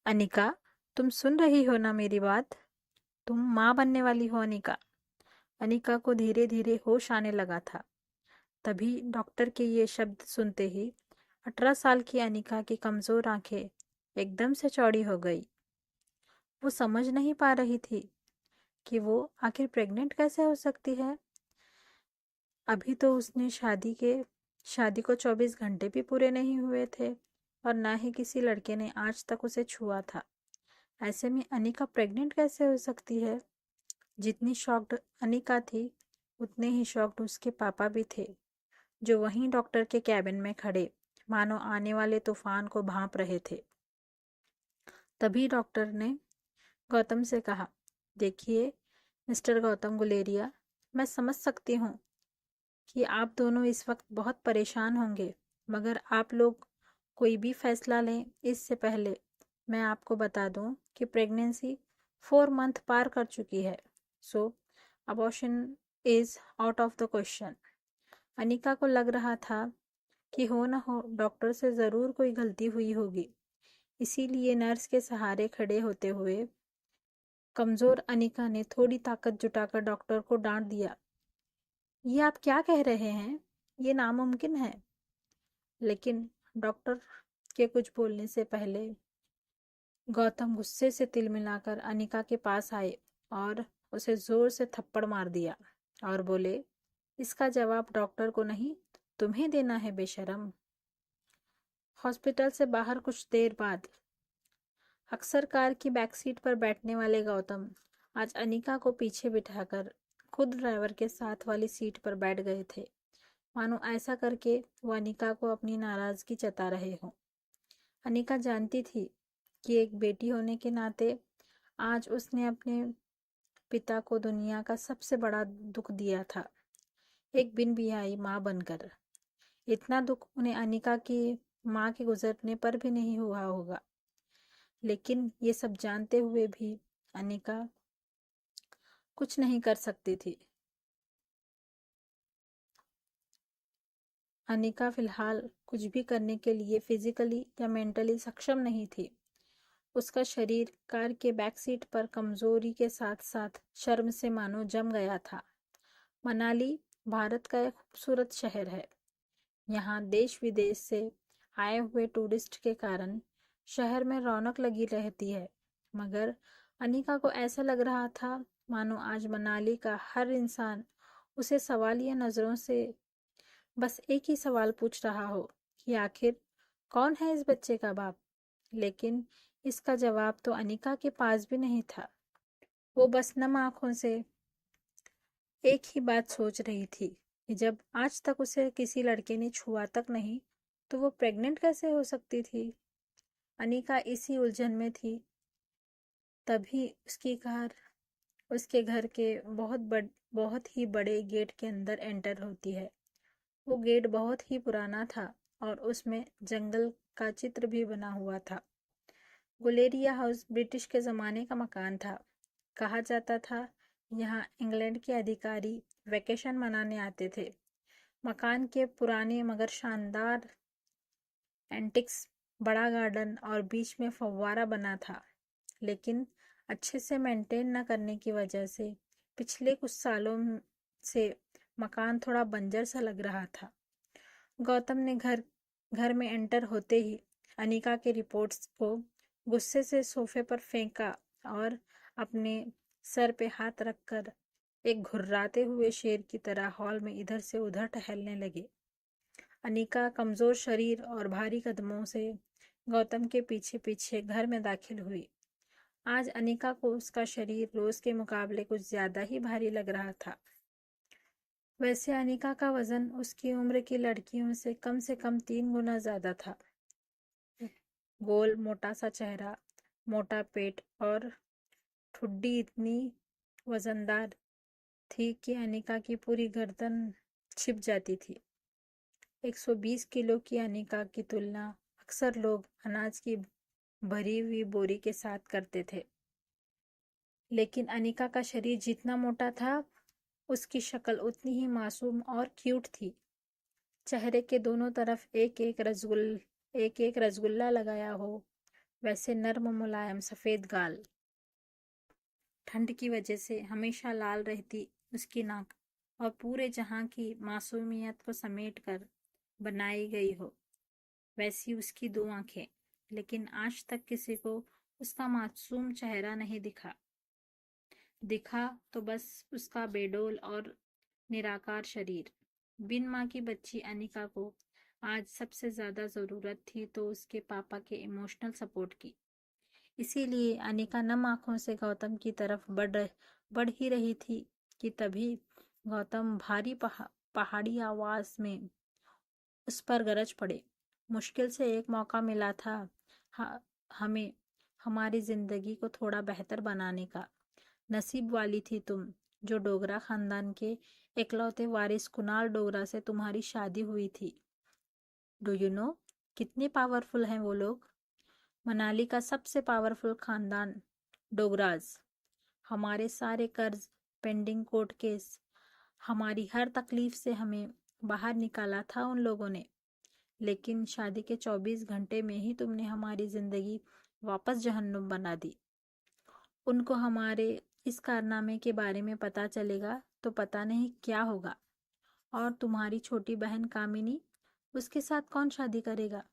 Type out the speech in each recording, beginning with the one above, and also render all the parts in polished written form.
अनिका, तुम सुन रही हो ना मेरी बात? तुम माँ बनने वाली हो अनिका। अनिका को धीरे धीरे होश आने लगा था। तभी डॉक्टर के ये शब्द सुनते ही 18 साल की अनिका की कमजोर आंखें एकदम से चौड़ी हो गई। वो समझ नहीं पा रही थी कि वो आखिर प्रेग्नेंट कैसे हो सकती है। अभी तो उसने शादी को 24 घंटे भी पूरे नहीं हुए थे और ना ही किसी लड़के ने आज तक उसे छुआ था। ऐसे में अनिका प्रेग्नेंट कैसे हो सकती है? जितनी शॉक्ड अनिका थी, उतने ही शॉक्ड उसके पापा भी थे, जो वहीं डॉक्टर के कैबिन में खड़े मानो आने वाले तूफान को भांप रहे थे। तभी डॉक्टर ने गौतम से कहा, देखिए मिस्टर गौतम गुलेरिया, मैं समझ सकती हूँ कि आप दोनों इस वक्त बहुत परेशान होंगे, मगर आप लोग कोई भी फैसला लें इससे पहले मैं आपको बता दूं कि प्रेगनेंसी 4 मंथ पार कर चुकी है। So abortion is out of the question. Anika को लग रहा था कि हो न हो डॉक्टर से ज़रूर कोई गलती हुई होगी, इसीलिए नर्स के सहारे खड़े होते हुए कमज़ोर अनिका ने थोड़ी ताकत जुटाकर डॉक्टर को डांट दिया, ये आप क्या कह रहे हैं? ये नामुमकिन है। लेकिन डॉक्टर के कुछ बोलने से पहले गौतम गुस्से से तिलमिलाकर अनिका के पास आए और उसे जोर से थप्पड़ मार दिया और बोले, इसका जवाब डॉक्टर को नहीं, तुम्हें देना है बेशरम। हॉस्पिटल से बाहर कुछ देर बाद अक्सर कार की बैकसीट पर बैठने वाले गौतम आज अनिका को पीछे बिठाकर खुद ड्राइवर के साथ वाली सीट पर बैठ गए थे, मानो ऐसा करके वो अनिका को अपनी नाराजगी जता रहे हों। अनिका जानती थी कि एक बेटी होने के नाते आज उसने अपने पिता को दुनिया का सबसे बड़ा दुख दिया था, एक बिन बियाई माँ बनकर। इतना दुख उन्हें अनिका की माँ के गुजरने पर भी नहीं हुआ होगा। लेकिन ये सब जानते हुए भी अनिका कुछ नहीं कर सकती थी। अनिका फिलहाल कुछ भी करने के लिए फिजिकली या मेंटली सक्षम नहीं थी। उसका शरीर कार के बैक सीट पर कमजोरी के साथ साथ शर्म से मानो जम गया था। मनाली भारत का एक खूबसूरत शहर है। यहाँ देश विदेश से आए हुए टूरिस्ट के कारण शहर में रौनक लगी रहती है, मगर अनिका को ऐसा लग रहा था मानो आज मनाली का हर इंसान उसे सवालिया नजरों से बस एक ही सवाल पूछ रहा हो कि आखिर कौन है इस बच्चे का बाप। लेकिन इसका जवाब तो अनिका के पास भी नहीं था। वो बस नम आंखों से एक ही बात सोच रही थी कि जब आज तक उसे किसी लड़के ने छुआ तक नहीं, तो वो प्रेग्नेंट कैसे हो सकती थी। अनिका इसी उलझन में थी। तभी उसकी कार उसके घर के बहुत ही बड़े गेट के अंदर एंटर होती है। वो गेट बहुत ही पुराना था और उसमें जंगल का चित्र भी बना हुआ था। गुलेरिया हाउस ब्रिटिश के ज़माने का मकान था। कहा जाता था यहाँ इंग्लैंड के अधिकारी वेकेशन मनाने आते थे। मकान के पुराने मगर शानदार एंटिक्स, बड़ा गार्डन और बीच में फव्वारा बना था, लेकिन अच्छे से मेंटेन न करने की वजह से पिछले कुछ सालों से मकान थोड़ा बंजर सा लग रहा था। गौतम ने घर घर में एंटर होते ही अनिका के रिपोर्ट्स को गुस्से से सोफे पर फेंका और अपने सर पे हाथ रखकर एक घुर्राते हुए शेर की तरह हॉल में इधर से उधर टहलने लगे। अनिका कमजोर शरीर और भारी कदमों से गौतम के पीछे पीछे घर में दाखिल हुई। आज अनिका को उसका शरीर रोज के मुकाबले कुछ ज्यादा ही भारी लग रहा था। वैसे अनिका का वजन उसकी उम्र की लड़कियों से कम 3 गुना ज्यादा था। गोल मोटा सा चेहरा, मोटा पेट और ठुड्डी इतनी वजनदार थी कि अनिका की पूरी गर्दन छिप जाती थी। 120 किलो की अनिका की तुलना अक्सर लोग अनाज की भरी हुई बोरी के साथ करते थे। लेकिन अनिका का शरीर जितना मोटा था, उसकी शक्ल उतनी ही मासूम और क्यूट थी। चेहरे के दोनों तरफ एक एक रसगुल्ला लगाया हो, वैसे नर्म मुलायम सफेद गाल। ठंड की वजह से हमेशा लाल रहती उसकी नाक, और पूरे जहां की मासूमियत को समेट कर बनाई गई हो वैसी उसकी दो आंखें। लेकिन आज तक किसी को उसका मासूम चेहरा नहीं दिखा। दिखा तो बस उसका बेडोल और निराकार शरीर। बिन माँ की बच्ची अनिका को आज सबसे ज्यादा जरूरत थी तो उसके पापा के इमोशनल सपोर्ट की। इसीलिए अनिका नम आंखों से गौतम की तरफ बढ़ ही रही थी कि तभी गौतम भारी पहाड़ी आवाज में उस पर गरज पड़े। मुश्किल से एक मौका मिला था हमें हमारी जिंदगी को थोड़ा बेहतर बनाने का। नसीब वाली थी तुम जो डोगरा खानदान के इकलौते वारिस कुणाल डोगरा से तुम्हारी शादी हुई थी। डू यू नो कितने पावरफुल हैं वो लोग? मनाली का सबसे पावरफुल खानदान डोगराज। हमारे सारे कर्ज, पेंडिंग कोर्ट केस, हमारी हर तकलीफ से हमें बाहर निकाला था उन लोगों ने। लेकिन शादी के 24 घंटे में ही तुमने हमारी जिंदगी वापस जहन्नुम बना दी। उनको हमारे इस कारनामे के बारे में पता चलेगा तो पता नहीं क्या होगा। और तुम्हारी छोटी बहन कामिनी, उसके साथ कौन शादी करेगा?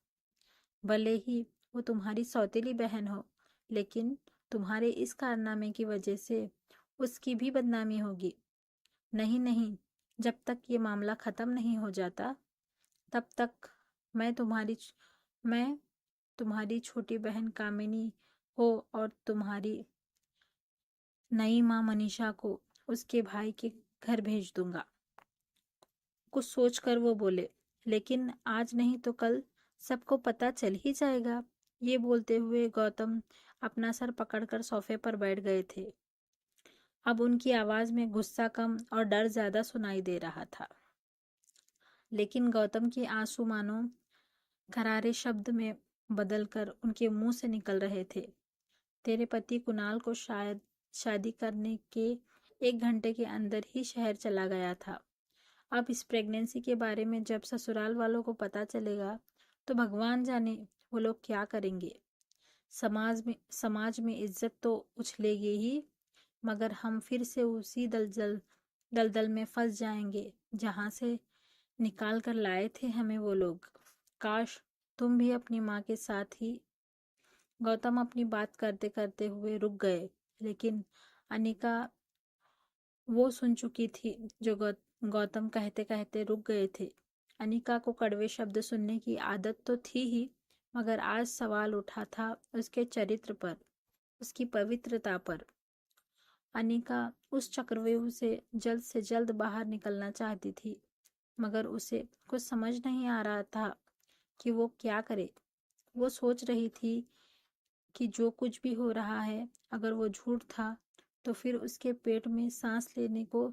भले ही वो तुम्हारी सौतेली बहन हो, लेकिन तुम्हारे इस कारनामे की वजह से उसकी भी बदनामी होगी। नहीं नहीं, जब तक ये मामला खत्म नहीं हो जाता तब तक मैं तुम्हारी मैं तुम्हारी छोटी बहन कामिनी हो और तुम्हारी नई माँ मनीषा को उसके भाई के घर भेज दूंगा। कुछ सोचकर वो बोले, लेकिन आज नहीं तो कल सबको पता चल ही जाएगा। ये बोलते हुए गौतम अपना सर पकड़कर सोफे पर बैठ गए थे। अब उनकी आवाज में गुस्सा कम और डर ज्यादा सुनाई दे रहा था। लेकिन गौतम के आंसू मानो करारे शब्द में बदलकर उनके मुंह से निकल रहे थे। तेरे पति कुणाल को शायद शादी करने के 1 घंटे के अंदर ही शहर चला गया था। अब इस प्रेगनेंसी के बारे में जब ससुराल वालों को पता चलेगा तो भगवान जाने वो लोग क्या करेंगे। समाज में इज्जत तो उछलेगी ही, मगर हम फिर से उसी दलदल में फंस जाएंगे जहां से निकाल कर लाए थे हमें वो लोग। काश तुम भी अपनी माँ के साथ ही। गौतम अपनी बात करते करते हुए रुक गए, लेकिन अनिका वो सुन चुकी थी जो गौतम कहते कहते रुक गए थे। अनिका को कड़वे शब्द सुनने की आदत तो थी ही, मगर आज सवाल उठा था उसके चरित्र पर, उसकी पवित्रता पर। अनिका उस चक्रव्यूह से जल्द बाहर निकलना चाहती थी, मगर उसे कुछ समझ नहीं आ रहा था कि वो क्या करे। वो सोच रही थी कि जो कुछ भी हो रहा है, अगर वो झूठ था तो फिर उसके पेट में सांस लेने को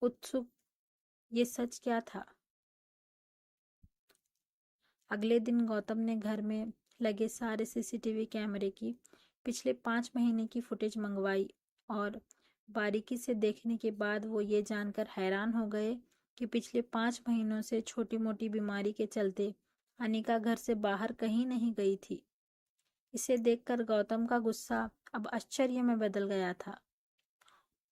उत्सुक ये सच क्या था? अगले दिन गौतम ने घर में लगे सारे सीसीटीवी कैमरे की पिछले 5 महीने की फुटेज मंगवाई, और बारीकी से देखने के बाद वो ये जानकर हैरान हो गए कि पिछले 5 महीनों से छोटी मोटी बीमारी के चलते अनिका घर से बाहर कहीं नहीं गई थी। इसे देखकर गौतम का गुस्सा अब आश्चर्य में बदल गया था।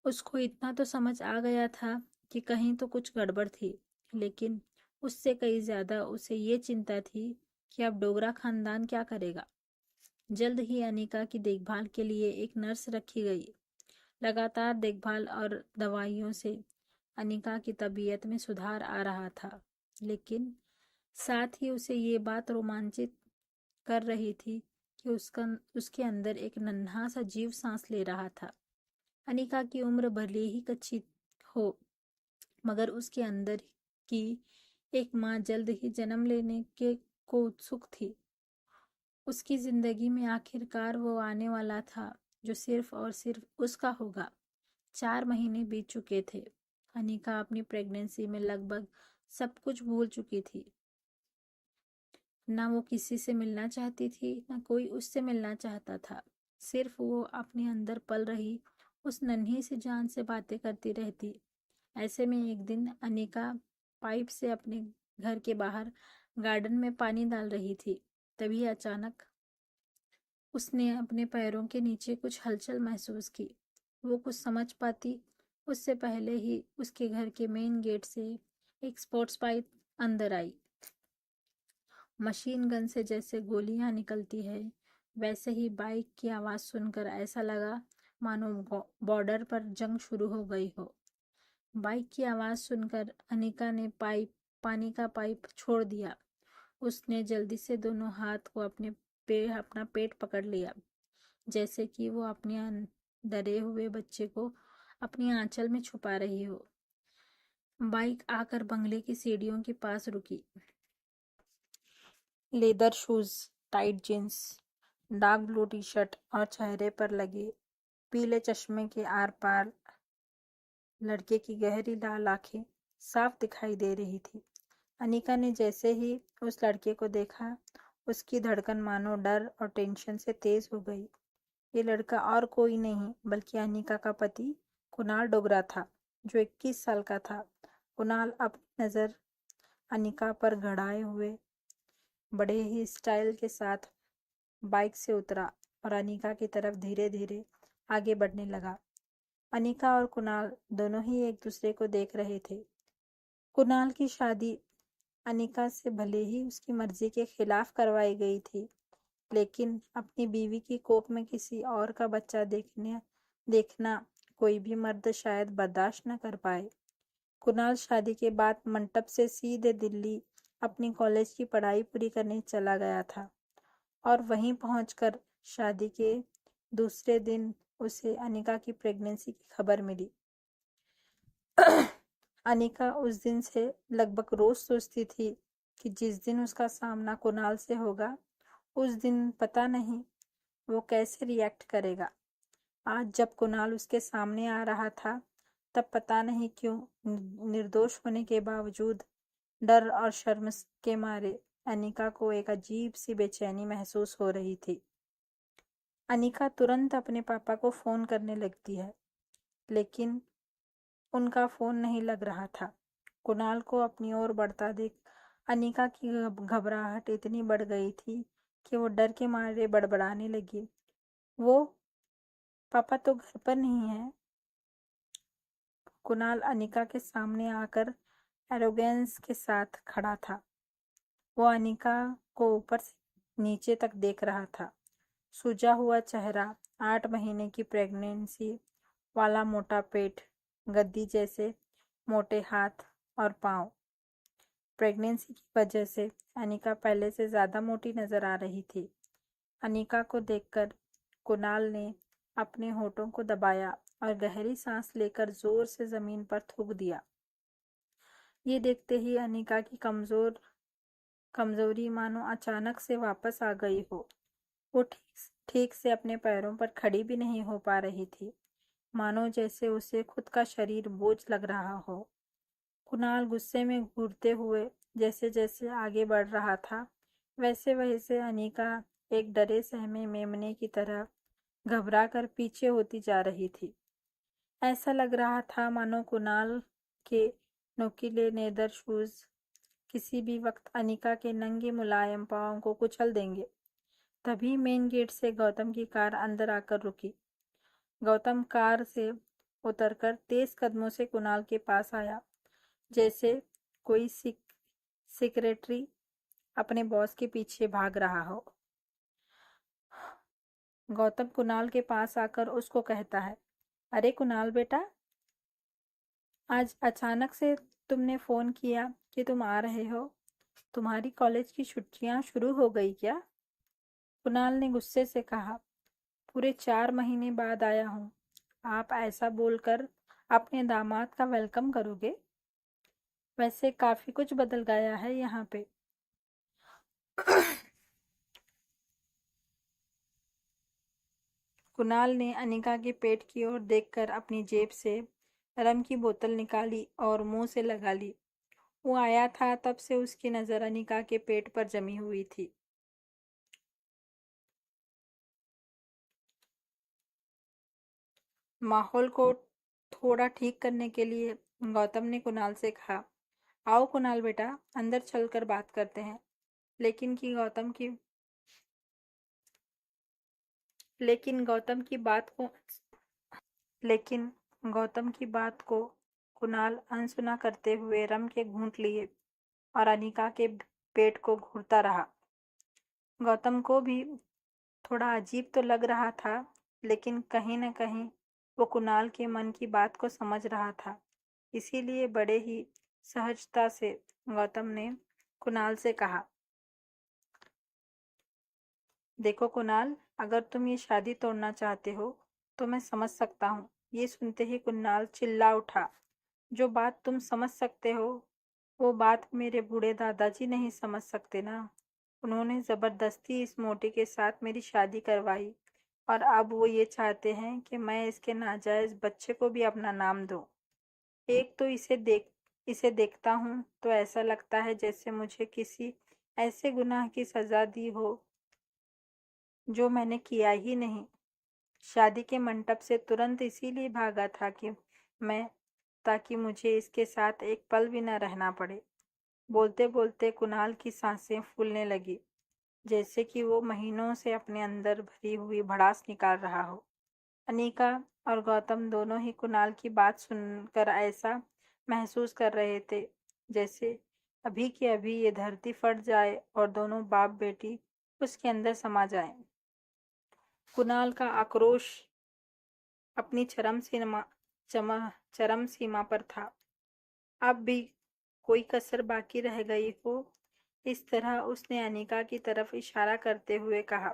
उसको इतना तो समझ आ गया था कि कहीं तो कुछ गड़बड़ थी, लेकिन उससे कई ज्यादा उसे ये चिंता थी कि अब डोगरा खानदान क्या करेगा। जल्द ही अनिका की देखभाल के लिए एक नर्स रखी गई। लगातार देखभाल और दवाइयों से अनिका की तबीयत में सुधार आ रहा था, लेकिन साथ ही उसे ये बात रोमांचित कर रही थी कि उसके अंदर एक नन्हा सा जीव सांस ले रहा था। अनिका की उम्र भले ही कच्ची हो, मगर उसके अंदर की एक माँ जल्द ही जन्म लेने के को उत्सुक थी। उसकी जिंदगी में आखिरकार वो आने वाला था जो सिर्फ और सिर्फ उसका होगा। 4 महीने बीत चुके थे। अनिका अपनी प्रेगनेंसी में लगभग सब कुछ भूल चुकी थी। ना वो किसी से मिलना चाहती थी, ना कोई उससे मिलना चाहता था। सिर्फ वो अपने अंदर पल रही उस नन्ही सी जान से बातें करती रहती। ऐसे में एक दिन अनिका पाइप से अपने घर के बाहर गार्डन में पानी डाल रही थी। तभी अचानक उसने अपने पैरों के नीचे कुछ हलचल महसूस की। वो कुछ समझ पाती उससे पहले ही उसके घर के मेन गेट से एक स्पोर्ट्स बाइक अंदर आई। मशीन गन से जैसे गोलियां निकलती है, वैसे ही बाइक की आवाज़ सुनकर ऐसा लगा मानो बॉर्डर पर जंग शुरू हो गई हो। बाइक की आवाज़ सुनकर अनिका ने पानी का पाइप छोड़ दिया। उसने जल्दी से दोनों हाथ को अपना पेट पकड़ लिया, जैसे कि वो अपने डरे हुए बच्चे को अपनी आंचल में छुपा रही हो। बाइक आकर बंगले की सीढ़ियों के पास रुकी। Leather shoes, tight jeans, dark blue T shirt और चेहरे पर लगे पीले चश्मे के आर पार लड़के की गहरी लाल आंखें साफ दिखाई दे रही थी। अनिका ने जैसे ही उस लड़के को देखा, उसकी धड़कन मानो डर और टेंशन से तेज हो गई। ये लड़का और कोई नहीं बल्कि अनिका का पति कुणाल डोगरा था, जो 21 साल का था। कुणाल अपनी नज़र अनिका पर गड़ाए हुए बड़े ही स्टाइल के साथ बाइक से उतरा और अनिका की तरफ धीरे धीरे आगे बढ़ने लगा। अनिका और कुणाल दोनों ही एक दूसरे को देख रहे थे। कुणाल की शादी अनिका से भले ही उसकी मर्जी के खिलाफ करवाई गई थी, लेकिन अपनी बीवी की कोख में किसी और का बच्चा देखना कोई भी मर्द शायद बर्दाश्त न कर पाए। कुणाल शादी के बाद मंटप से सीधे दिल्ली अपनी कॉलेज की पढ़ाई पूरी करने चला गया था और वहीं पहुंचकर शादी के दूसरे दिन उसे अनिका की प्रेगनेंसी की खबर मिली। अनिका उस दिन से लगभग रोज सोचती थी कि जिस दिन उसका सामना कुणाल से होगा, उस दिन पता नहीं वो कैसे रिएक्ट करेगा। आज जब कुणाल उसके सामने आ रहा था, तब पता नहीं क्यों निर्दोष होने के बावजूद डर और शर्म के मारे अनिका को एक अजीब सी बेचैनी महसूस हो रही थी। अनिका तुरंत अपने पापा को फोन करने लगती है, लेकिन उनका फोन नहीं लग रहा था। कुणाल को अपनी ओर बढ़ता देख अनिका की घबराहट इतनी बढ़ गई थी कि वो डर के मारे बड़बड़ाने लगी, वो पापा तो घर पर नहीं है। कुणाल अनिका के सामने आकर एरोगेंस के साथ खड़ा था। वो अनिका को ऊपर से नीचे तक देख रहा था। सूजा हुआ चेहरा, 8 महीने की प्रेगनेंसी वाला मोटा पेट, गद्दी जैसे मोटे हाथ और पाँव। प्रेगनेंसी की वजह से अनिका पहले से ज़्यादा मोटी नजर आ रही थी। अनिका को देखकर कुणाल ने अपने होठों को दबाया और गहरी सांस लेकर जोर से जमीन पर थूक दिया। ये देखते ही अनिका की कमजोरी मानो अचानक से वापस आ गई हो। वो ठीक से अपने पैरों पर खड़ी भी नहीं हो पा रही थी, मानो जैसे उसे खुद का शरीर बोझ लग रहा हो। कुणाल गुस्से में घूरते हुए जैसे जैसे आगे बढ़ रहा था, वैसे वैसे अनिका एक डरे सहमे मेमने की तरह घबरा कर पीछे होती जा रही थी। ऐसा लग रहा था मानो कुणाल के नुकीले लेदर शूज किसी भी वक्त अनिका के नंगे मुलायम पाँव को कुचल देंगे। तभी मेन गेट से गौतम की कार अंदर आकर रुकी। गौतम कार से उतरकर तेज कदमों से कुणाल के पास आया, जैसे कोई सेक्रेटरी अपने बॉस के पीछे भाग रहा हो। गौतम कुणाल के पास आकर उसको कहता है, अरे कुणाल बेटा, आज अचानक से तुमने फोन किया कि तुम आ रहे हो। तुम्हारी कॉलेज की छुट्टियां शुरू हो गई क्या? कुणाल ने गुस्से से कहा, पूरे 4 महीने बाद आया हूँ। आप ऐसा बोलकर अपने दामाद का वेलकम करोगे? वैसे काफी कुछ बदल गया है यहाँ पे। कुणाल ने अनिका के पेट की ओर देखकर अपनी जेब से रम की बोतल निकाली और मुंह से लगा ली। वो आया था तब से उसकी नजर अनिका के पेट पर जमी हुई थी। माहौल को थोड़ा ठीक करने के लिए गौतम ने कुणाल से कहा, आओ कुणाल बेटा, अंदर चलकर बात करते हैं। लेकिन कि गौतम की लेकिन गौतम की बात को कुणाल अनसुना करते हुए रम के घूंट लिए और अनिका के पेट को घूरता रहा। गौतम को भी थोड़ा अजीब तो लग रहा था, लेकिन कहीं न कहीं वो कुणाल के मन की बात को समझ रहा था। इसीलिए बड़े ही सहजता से गौतम ने कुणाल से कहा, देखो कुणाल, अगर तुम ये शादी तोड़ना चाहते हो तो मैं समझ सकता हूँ। ये सुनते ही कुणाल चिल्ला उठा, जो बात तुम समझ सकते हो वो बात मेरे बूढ़े दादाजी नहीं समझ सकते ना। उन्होंने जबरदस्ती इस मोटी के साथ मेरी शादी करवाई और अब वो ये चाहते हैं कि मैं इसके नाजायज बच्चे को भी अपना नाम दूं। एक तो इसे देखता हूँ तो ऐसा लगता है जैसे मुझे किसी ऐसे गुनाह की सजा दी हो जो मैंने किया ही नहीं। शादी के मंडप से तुरंत इसीलिए भागा था कि मैं ताकि मुझे इसके साथ एक पल भी न रहना पड़े। बोलते बोलते कुणाल की सांसें फूलने लगी, जैसे कि वो महीनों से अपने अंदर भरी हुई भड़ास निकाल रहा हो। अनीका और गौतम दोनों ही कुणाल की बात सुनकर ऐसा महसूस कर रहे थे जैसे अभी के अभी ये धरती फट जाए और दोनों बाप बेटी उसके अंदर समा जाएं। कुणाल का आक्रोश अपनी चरम सीमा पर था। अब भी कोई कसर बाकी रह गई हो, इस तरह उसने अनीका की तरफ इशारा करते हुए कहा,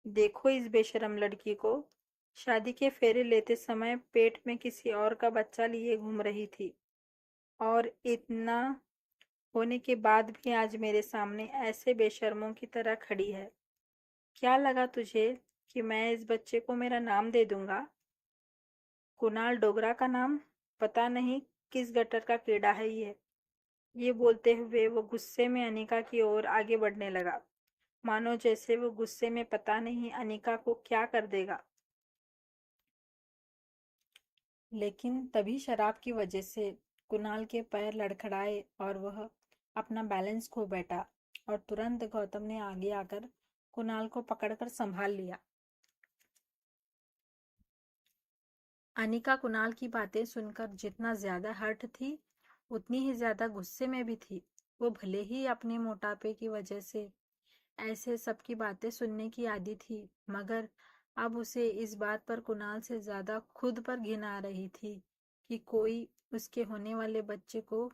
देखो इस बेशरम लड़की को, शादी के फेरे लेते समय पेट में किसी और का बच्चा लिए घूम रही थी और इतना होने के बाद भी आज मेरे सामने ऐसे बेशर्मों की तरह खड़ी है। क्या लगा तुझे कि मैं इस बच्चे को मेरा नाम दे दूंगा? कुणाल डोगरा का नाम? पता नहीं किस गटर का कीड़ा है ये बोलते हुए वो गुस्से में अनीका की ओर आगे बढ़ने लगा, मानो जैसे वो गुस्से में पता नहीं अनीका को क्या कर देगा। लेकिन तभी शराब की वजह से कुणाल के पैर लड़खड़ाए और वह अपना बैलेंस खो बैठा और तुरंत गौतम ने आगे आकर कुणाल को पकड़कर संभाल लिया। अनीका कुणाल की बातें सुनकर जितना ज्यादा हर्ट थी, उतनी ही ज्यादा गुस्से में भी थी। वो भले ही अपने मोटापे की वजह से ऐसे सबकी बातें सुनने की आदी थी, मगर अब उसे इस बात पर कुणाल से ज्यादा खुद पर घिन आ रही थी कि कोई उसके होने वाले बच्चे को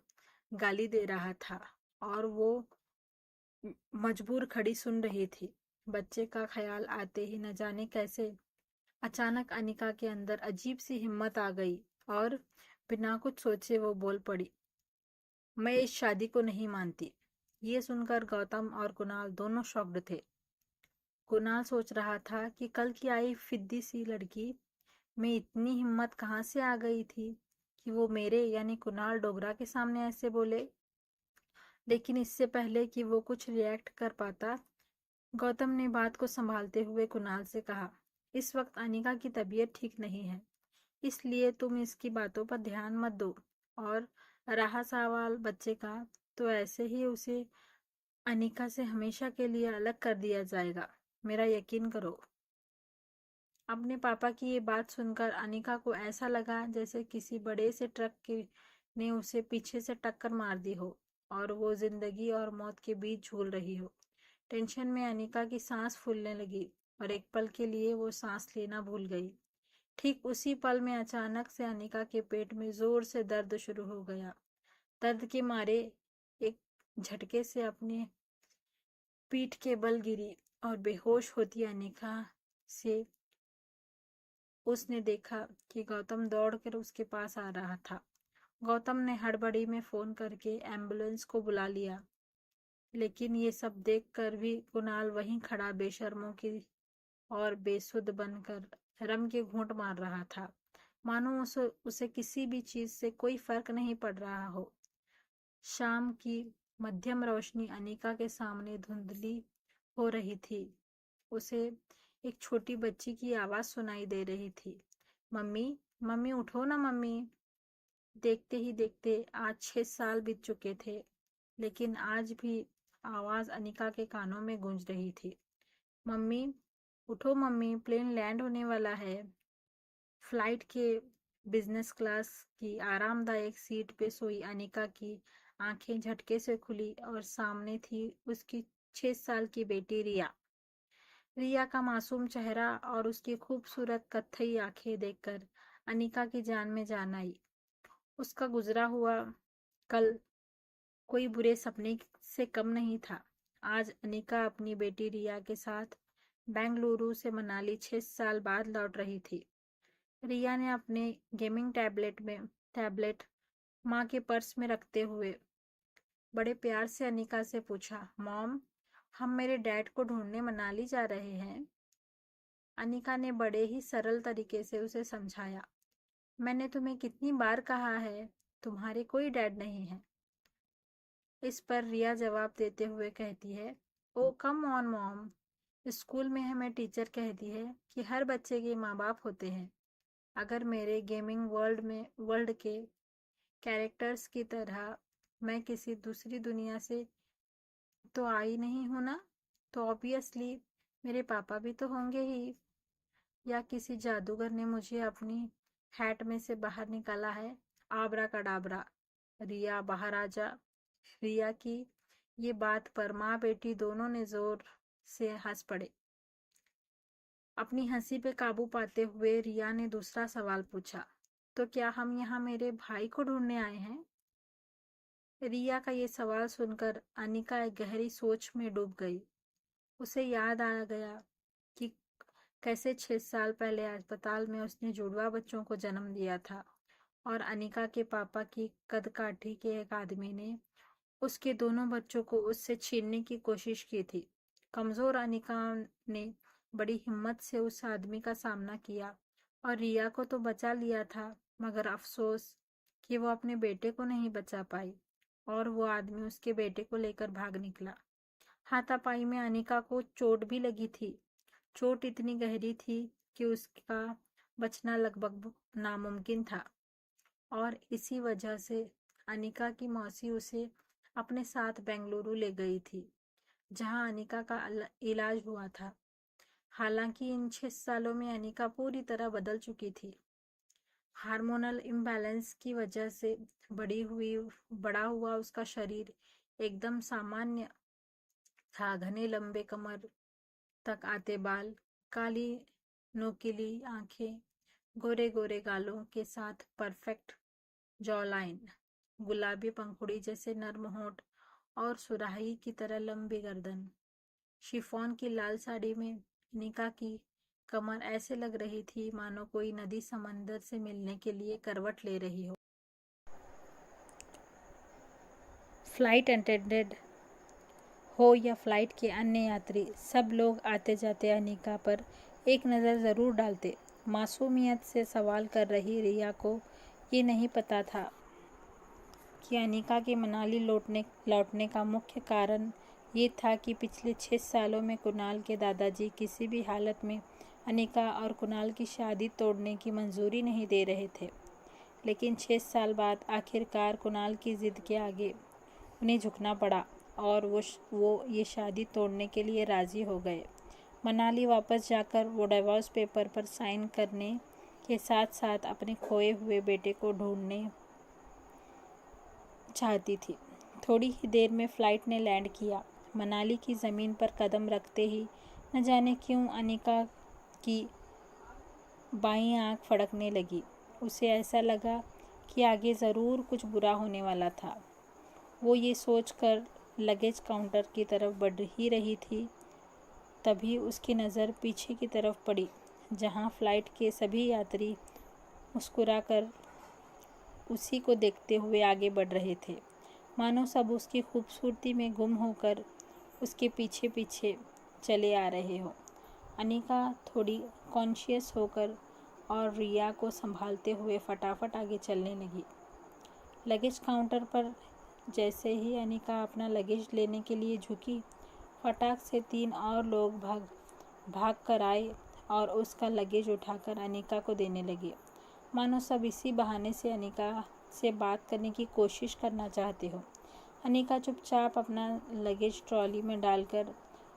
गाली दे रहा था और वो मजबूर खड़ी सुन रही थी। बच्चे का ख्याल आते ही न जाने कैसे अचानक अनिका के अंदर अजीब सी हिम्मत आ गई और बिना कुछ सोचे वो बोल पड़ी, मैं इस शादी को नहीं मानती। ये सुनकर गौतम और कुणाल दोनों शॉक्ड थे। कुणाल सोच रहा था कि कल की आई फिद्दी सी लड़की में इतनी हिम्मत कहाँ से आ गई थी कि वो मेरे यानी कुणाल डोगरा के सामने ऐसे बोले। लेकिन इससे पहले कि वो कुछ रिएक्ट कर पाता, गौतम ने बात को संभालते हुए कुणाल से कहा, इस वक्त अनिका की तबीयत ठीक नहीं है, इसलिए तुम इसकी बातों पर ध्यान मत दो। और रहा सवाल बच्चे का, तो ऐसे ही उसे अनिका से हमेशा के लिए अलग कर दिया जाएगा, मेरा यकीन करो। अपने पापा की ये बात सुनकर अनिका को ऐसा लगा जैसे किसी बड़े से ने उसे पीछे से टक्कर मार दी हो और वो जिंदगी और मौत के बीच झूल रही हो। टेंशन में अनिका की सांस फूलने लगी और एक पल के लिए वो सांस लेना भूल गई। ठीक उसी पल में अचानक से अनिका के पेट में जोर से दर्द शुरू हो गया। दर्द के मारे एक झटके से अपने पीठ के बल गिरी और बेहोश होती अनिका से उसने देखा कि गौतम दौड़कर उसके पास आ रहा था। गौतम ने हड़बड़ी में फोन करके एम्बुलेंस को बुला लिया, लेकिन ये सब देखकर भी कुणाल वहीं खड़ा बेशर्मों की और बेसुध बनकर रम के घूंट मार रहा था, मानो उसे किसी भी चीज से कोई फर्क नहीं पड़ रहा हो। शाम की मध्यम रोशनी अनीका के सामने धुंधली हो रही थी। उसे एक छोटी बच्ची की आवाज सुनाई दे रही थी, मम्मी, मम्मी उठो ना मम्मी। देखते ही देखते आज 6 साल बीत चुके थे, लेकिन आज भी आवाज अनिका के कानों में गूंज रही थी, मम्मी, उठो मम्मी, प्लेन लैंड होने वाला है। फ्लाइट के बिजनेस क्लास की आरामदायक सीट पे सोई अनिका की आंखें झटके से खुली और सामने थी उसकी 6 साल की बेटी रिया। रिया का मासूम चेहरा और उसकी खूबसूरत कत्थई आंखें देखकर अनिका की जान में जान आई। उसका गुजरा हुआ कल कोई बुरे सपने से कम नहीं था। आज अनिका अपनी बेटी रिया के साथ बेंगलुरु से मनाली 6 साल बाद लौट रही थी। रिया ने अपने गेमिंग टैबलेट माँ के पर्स में रखते हुए बड़े प्यार से अनिका से पूछा, मॉम, हम मेरे डैड को ढूंढने मनाली जा रहे हैं। अनिका ने बड़े ही सरल तरीके से उसे समझाया, मैंने तुम्हें कितनी बार कहा है, तुम्हारे कोई डैड नहीं है। इस पर रिया जवाब देते हुए कहती है, ओ कम ऑन मॉम, स्कूल में हमें टीचर कहती है कि हर बच्चे के माँ बाप होते हैं। अगर मेरे गेमिंग वर्ल्ड के कैरेक्टर्स की तरह मैं किसी दूसरी दुनिया से तो आई नहीं हूं ना, तो ऑब्वियसली मेरे पापा भी तो होंगे ही, या किसी जादूगर ने मुझे अपनी हैट में से बाहर निकाला है। आबरा कडाबरा, रिया बाहर आ जा। रिया की ये बात पर माँ बेटी दोनों ने जोर से हंस पड़े। अपनी हंसी पे काबू पाते हुए रिया ने दूसरा सवाल पूछा, तो क्या हम यहाँ मेरे भाई को ढूंढने आए हैं? रिया का ये सवाल सुनकर अनिका एक गहरी सोच में डूब गई। उसे याद आ गया कि कैसे 6 साल पहले अस्पताल में उसने जुड़वा बच्चों को जन्म दिया था और अनिका के पापा की कदकाठी के एक आदमी ने उसके दोनों बच्चों को उससे छीनने की कोशिश की थी। कमजोर अनिका ने बड़ी हिम्मत से उस आदमी का सामना किया और रिया को तो बचा लिया था, मगर अफसोस कि वो अपने बेटे को नहीं बचा पाई और वो आदमी उसके बेटे को लेकर भाग निकला। हाथापाई में अनिका को चोट भी लगी थी। चोट इतनी गहरी थी कि उसका बचना लगभग नामुमकिन था और इसी वजह से अनिका की मौसी उसे अपने साथ बेंगलुरु ले गई थी, जहां अनिका का इलाज हुआ था। हालांकि इन 6 सालों में अनिका पूरी तरह बदल चुकी थी। हार्मोनल इम्बैलेंस की वजह से बड़ा हुआ उसका शरीर एकदम सामान्य था। घने लंबे कमर तक आते बाल, काली नोकीली आंखें, गोरे गोरे गालों के साथ परफेक्ट जॉलाइन, गुलाबी पंखुड़ी जैसे नर्म होंठ और सुराही की तरह लंबी गर्दन। शिफॉन की लाल साड़ी में निका की कमर ऐसे लग रही थी मानो कोई नदी समंदर से मिलने के लिए करवट ले रही हो। फ्लाइट अटेंडेंट हो या फ्लाइट के अन्य यात्री, सब लोग आते जाते अनिका पर एक नज़र ज़रूर डालते। मासूमियत से सवाल कर रही रिया को ये नहीं पता था कि अनिका के मनाली लौटने का मुख्य कारण ये था कि पिछले 6 सालों में कुणाल के दादाजी किसी भी हालत में अनिका और कुणाल की शादी तोड़ने की मंजूरी नहीं दे रहे थे। लेकिन 6 साल बाद आखिरकार कुणाल की जिद के आगे उन्हें झुकना पड़ा और वो ये शादी तोड़ने के लिए राज़ी हो गए। मनाली वापस जाकर वो डिवोर्स पेपर पर साइन करने के साथ साथ अपने खोए हुए बेटे को ढूंढने चाहती थी। थोड़ी ही देर में फ्लाइट ने लैंड किया। मनाली की ज़मीन पर कदम रखते ही न जाने क्यों अनिका की बाईं आंख फड़कने लगी। उसे ऐसा लगा कि आगे ज़रूर कुछ बुरा होने वाला था। वो ये सोचकर लगेज काउंटर की तरफ बढ़ ही रही थी, तभी उसकी नज़र पीछे की तरफ पड़ी, जहां फ्लाइट के सभी यात्री मुस्कुराकर उसी को देखते हुए आगे बढ़ रहे थे, मानो सब उसकी खूबसूरती में गुम होकर उसके पीछे पीछे चले आ रहे हो। अनिका थोड़ी कॉन्शियस होकर और रिया को संभालते हुए फटाफट आगे चलने लगी। लगेज काउंटर पर जैसे ही अनिका अपना लगेज लेने के लिए झुकी, फटाक से 3 और लोग भाग कर आए और उसका लगेज उठाकर अनिका को देने लगे, मानो सब इसी बहाने से अनिका से बात करने की कोशिश करना चाहते हो। अनिका चुपचाप अपना लगेज ट्रॉली में डालकर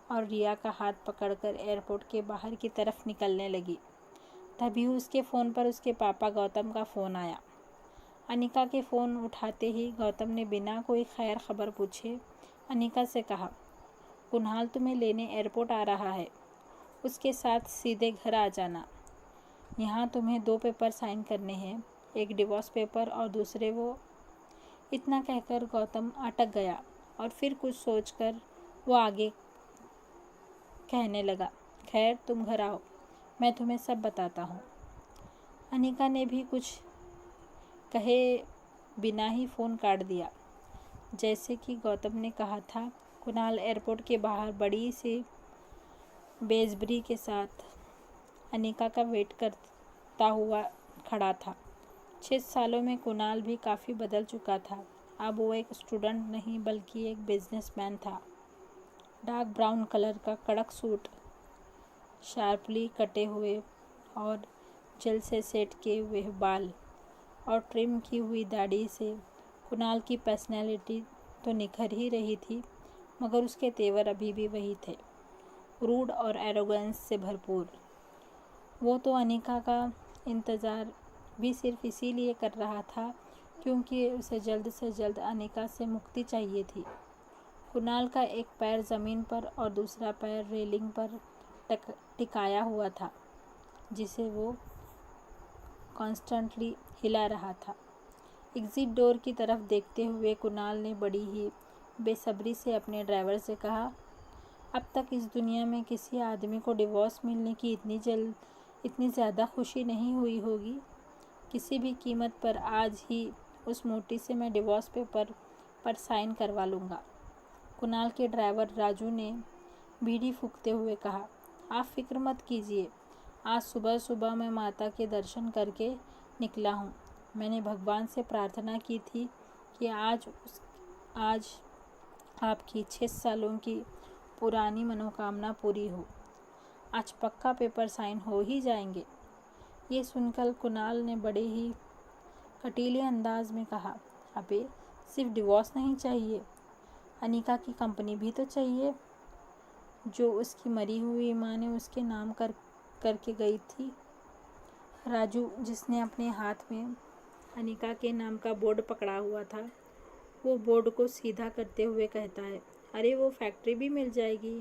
और रिया का हाथ पकड़कर एयरपोर्ट के बाहर की तरफ निकलने लगी। तभी उसके फ़ोन पर उसके पापा गौतम का फ़ोन आया। अनिका के फ़ोन उठाते ही गौतम ने बिना कोई खैर खबर पूछे अनिका से कहा, कुणाल तुम्हें लेने एयरपोर्ट आ रहा है, उसके साथ सीधे घर आ जाना। यहाँ तुम्हें 2 पेपर साइन करने हैं, एक डिवोर्स पेपर और दूसरे वो। इतना कहकर गौतम अटक गया और फिर कुछ सोचकर वो आगे कहने लगा, खैर तुम घर आओ, मैं तुम्हें सब बताता हूँ। अनिका ने भी कुछ कहे बिना ही फ़ोन काट दिया। जैसे कि गौतम ने कहा था, कुणाल एयरपोर्ट के बाहर बड़ी सी बेसब्री के साथ अनिका का वेट करता हुआ खड़ा था। 6 सालों में कुणाल भी काफ़ी बदल चुका था। अब वो एक स्टूडेंट नहीं बल्कि एक बिजनेसमैन था। डार्क ब्राउन कलर का कड़क सूट, शार्पली कटे हुए और जेल से सेट किए हुए बाल और ट्रिम की हुई दाढ़ी से कुणाल की पर्सनैलिटी तो निखर ही रही थी, मगर उसके तेवर अभी भी वही थे, रूड और एरोगेंस से भरपूर। वो तो अनिका का इंतज़ार भी सिर्फ इसीलिए कर रहा था क्योंकि उसे जल्द से जल्द अनिका से मुक्ति चाहिए थी। कुणाल का एक पैर ज़मीन पर और दूसरा पैर रेलिंग पर टिकाया हुआ था, जिसे वो कॉन्स्टेंटली हिला रहा था। एग्ज़िट डोर की तरफ देखते हुए कुणाल ने बड़ी ही बेसब्री से अपने ड्राइवर से कहा, अब तक इस दुनिया में किसी आदमी को डिवोर्स मिलने की इतनी ज़्यादा खुशी नहीं हुई होगी। किसी भी कीमत पर आज ही उस मोटी से मैं डिवोर्स पेपर पर साइन करवा लूँगा। कुणाल के ड्राइवर राजू ने बीड़ी फूंकते हुए कहा, आप फिक्र मत कीजिए, आज सुबह सुबह मैं माता के दर्शन करके निकला हूँ। मैंने भगवान से प्रार्थना की थी कि आज आपकी 6 सालों की पुरानी मनोकामना पूरी हो। आज पक्का पेपर साइन हो ही जाएंगे। ये सुनकर कुणाल ने बड़े ही कटीले अंदाज में कहा, अबे सिर्फ डिवोर्स नहीं चाहिए, अनिका की कंपनी भी तो चाहिए जो उसकी मरी हुई माँ ने उसके नाम करके गई थी। राजू, जिसने अपने हाथ में अनिका के नाम का बोर्ड पकड़ा हुआ था, वो बोर्ड को सीधा करते हुए कहता है, अरे वो फैक्ट्री भी मिल जाएगी,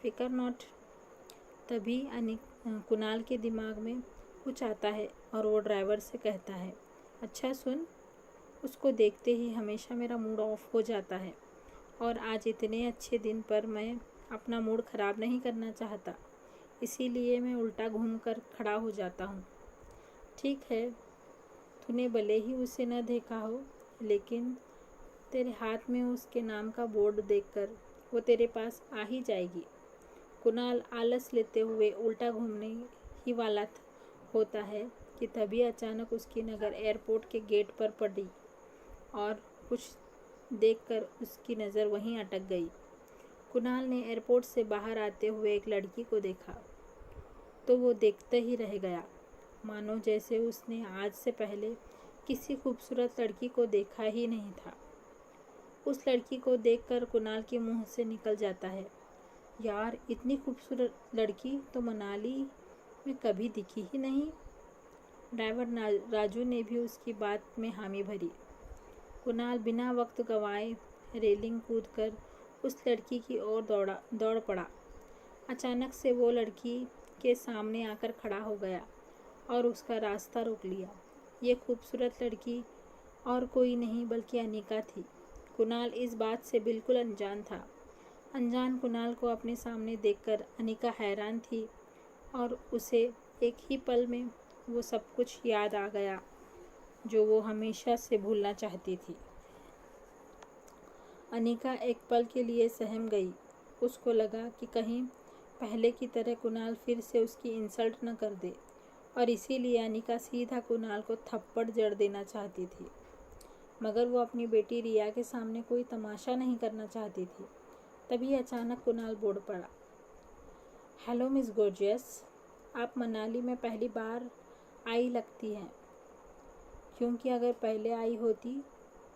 फिकर नॉट। तभी कुणाल के दिमाग में कुछ आता है और वो ड्राइवर से कहता है, अच्छा सुन, उसको देखते ही हमेशा मेरा मूड ऑफ हो जाता है और आज इतने अच्छे दिन पर मैं अपना मूड ख़राब नहीं करना चाहता, इसीलिए मैं उल्टा घूम कर खड़ा हो जाता हूँ। ठीक है, तूने भले ही उसे न देखा हो, लेकिन तेरे हाथ में उसके नाम का बोर्ड देखकर वो तेरे पास आ ही जाएगी। कुणाल आलस लेते हुए उल्टा घूमने ही वाला होता है कि तभी अचानक उसकी नज़र एयरपोर्ट के गेट पर पड़ी और कुछ देखकर उसकी नज़र वहीं अटक गई। कुणाल ने एयरपोर्ट से बाहर आते हुए एक लड़की को देखा तो वो देखते ही रह गया, मानो जैसे उसने आज से पहले किसी खूबसूरत लड़की को देखा ही नहीं था। उस लड़की को देखकर कुणाल के मुंह से निकल जाता है, यार इतनी खूबसूरत लड़की तो मनाली में कभी दिखी ही नहीं। ड्राइवर राजू ने भी उसकी बात में हामी भरी। कुणाल बिना वक्त गंवाए रेलिंग कूदकर उस लड़की की ओर दौड़ पड़ा। अचानक से वो लड़की के सामने आकर खड़ा हो गया और उसका रास्ता रोक लिया। ये खूबसूरत लड़की और कोई नहीं बल्कि अनिका थी। कुणाल इस बात से बिल्कुल अनजान था। अनजान कुणाल को अपने सामने देखकर अनिका हैरान थी और उसे एक ही पल में वो सब कुछ याद आ गया जो वो हमेशा से भूलना चाहती थी। अनिका एक पल के लिए सहम गई। उसको लगा कि कहीं पहले की तरह कुणाल फिर से उसकी इंसल्ट न कर दे और इसीलिए अनिका सीधा कुणाल को थप्पड़ जड़ देना चाहती थी, मगर वो अपनी बेटी रिया के सामने कोई तमाशा नहीं करना चाहती थी। तभी अचानक कुणाल बोल पड़ा, हेलो मिस गॉर्जियस, आप मनाली में पहली बार आई लगती हैं, क्योंकि अगर पहले आई होती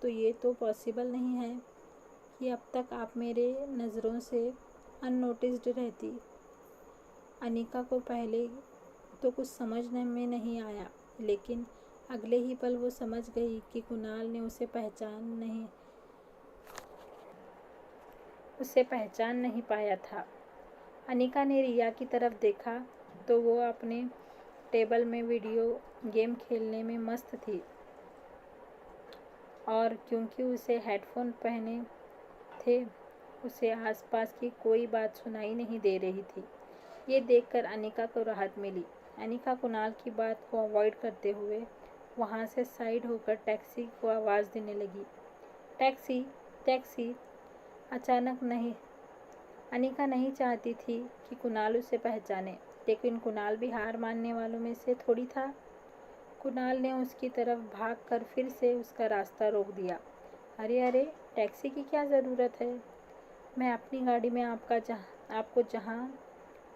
तो ये तो पॉसिबल नहीं है कि अब तक आप मेरे नज़रों से अननोटिस्ड रहती। अनिका को पहले तो कुछ समझने में नहीं आया, लेकिन अगले ही पल वो समझ गई कि कुणाल ने उसे पहचान नहीं पाया था। अनिका ने रिया की तरफ देखा तो वो अपने टेबल में वीडियो गेम खेलने में मस्त थी, और क्योंकि उसे हेडफोन पहने थे, उसे आसपास की कोई बात सुनाई नहीं दे रही थी। ये देखकर अनिका को राहत मिली। अनिका कुणाल की बात को अवॉइड करते हुए वहाँ से साइड होकर टैक्सी को आवाज़ देने लगी। Taxi, taxi. अचानक नहीं, अनिका नहीं चाहती थी कि कुणाल उसे पहचाने, लेकिन कुणाल भी हार मानने वालों में से थोड़ी था। कुणाल ने उसकी तरफ भागकर फिर से उसका रास्ता रोक दिया। अरे अरे, टैक्सी की क्या ज़रूरत है? मैं अपनी गाड़ी में आपको जहाँ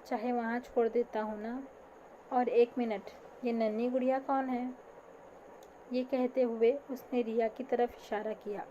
चाहे वहाँ छोड़ देता हूँ ना। और एक मिनट, ये नन्ही गुड़िया कौन है? ये कहते हुए उसने रिया की तरफ इशारा किया।